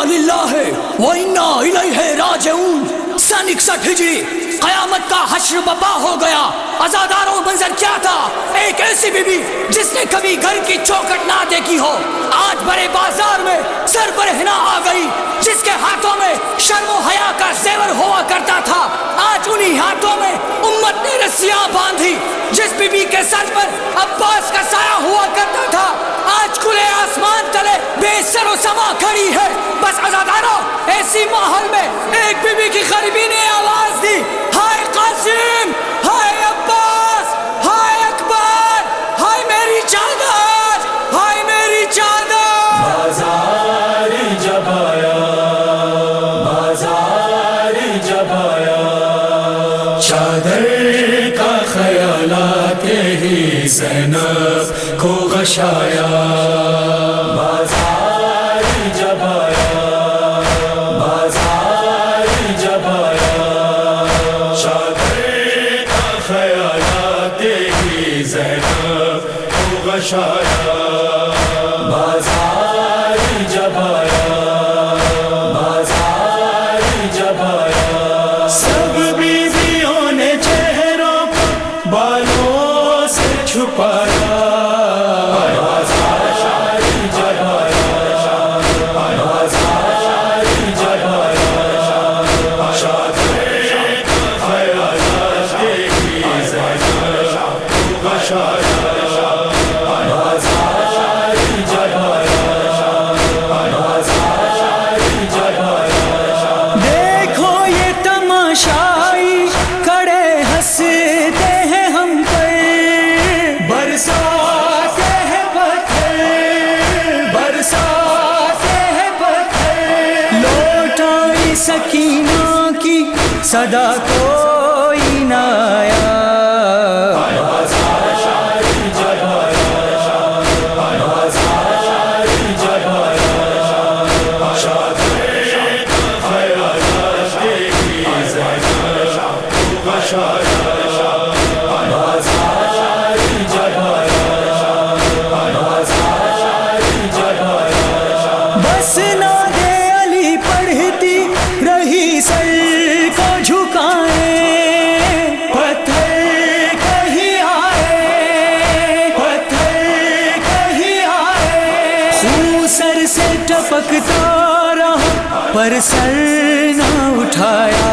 للہ و انا الیہ راجعون۔ سن 61 ہجری قیامت کا حشر بپا ہو گیا۔ عزاداروں منظر کیا تھا؟ ایک ایسی بی بی جس نے کبھی گھر کی چوکھٹ نہ دیکھی ہو، آج بڑے بازار میں سربرہنا آ گئی۔ جس کے ہاتھوں میں شرم و حیا کا زیور ہوا کرتا تھا، آج انہی ہاتھوں میں امت نے رسیاں باندھی۔ جس بی بی کے سر پر عباس کا سایہ ہوا کرتا تھا، آج کھلے آسمان تلے بے سر و سما کھڑی ہے۔ بس عزاداروں، ایسی ماحول میں ایک بی بی کی غریبی نے آواز دی، ہائے قاسم، ہائے عباس، ہائے اکبر، ہائے میری چادر، ہائے میری چادر۔ بازار جب آیا، بازار جب آیا، چادر کا خیال آتے ہی زینب کو غشایا۔ بازار جب آیا، بازار جب آیا، چادر کا خیال آتے ہی زینب کو غشایا۔ بازار جب آیا، بازار جب آیا، سب بیویوں نے چہروں کو بالوں سے چھپایا۔ بازار جب آیا، بازار جب آیا، چادر کا خیال آتے ہی زینب کو غشایا۔ دیکھو یہ تماشائی کھڑے ہنستے ہیں ہم پر، برساتے ہیں پتھر، برساتے ہیں پتھر۔ لوٹائی سکینہ کی صدا کوئی نہ آیا۔ بس نادے علی پڑھتی رہی سر کو جھکائے، پتھر کہیں آئے، پتھر کہیں آئے۔ خون سر سے ٹپکتا رہا پر سر نہ اٹھایا۔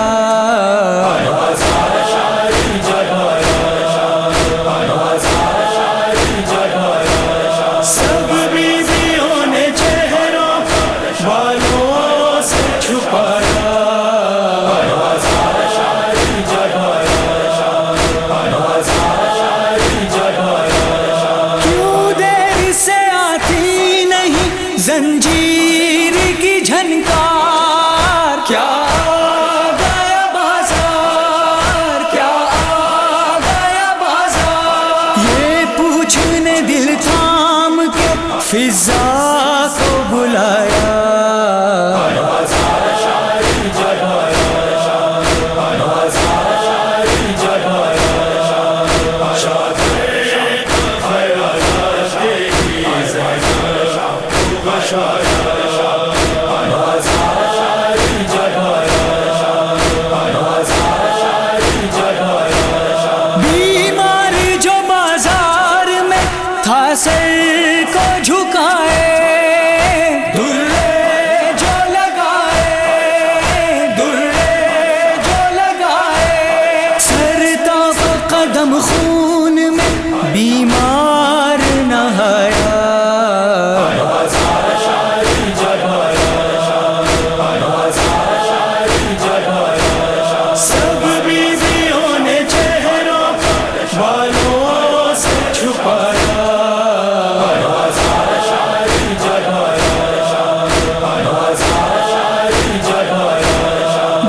سب بیویوں نے چہروں کو بالوں سے چھپایا۔ کیوں دیر سے آتی نہیں زنجیر کی جھنکار؟ کیا آ گیا بازار، کیا آ گیا بازار؟ یہ پوچھنے دل تھام کے فضا کو بلایا۔ بیمار جو بازار میں تھا سر کو جھکائے، درے جو لگائے، درے جو لگائے، سر تاپ قدم خون میں بیمار نہایا۔ سب بیویوں نے چہروں کو بالوں سے چھپایا۔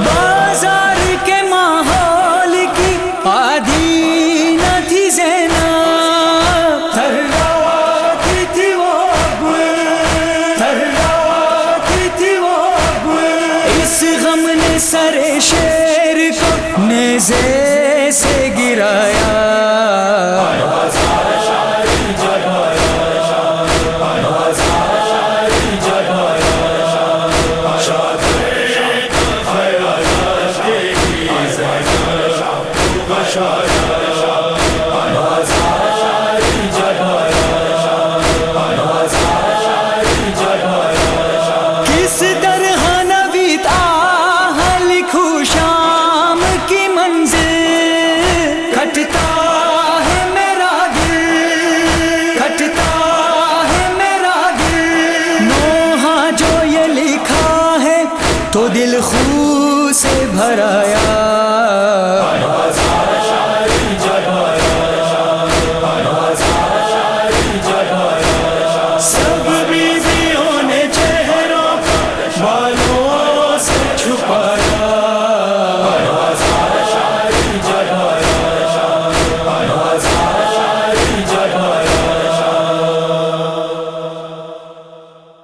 بازار کے ماحول کی عادی نہ تھی زینب، تھراتی تھی وہ اب، تھراتی تھی وہ اب۔ اس غم نے سر شیر کو نیزے سے گرایا۔ ہرایا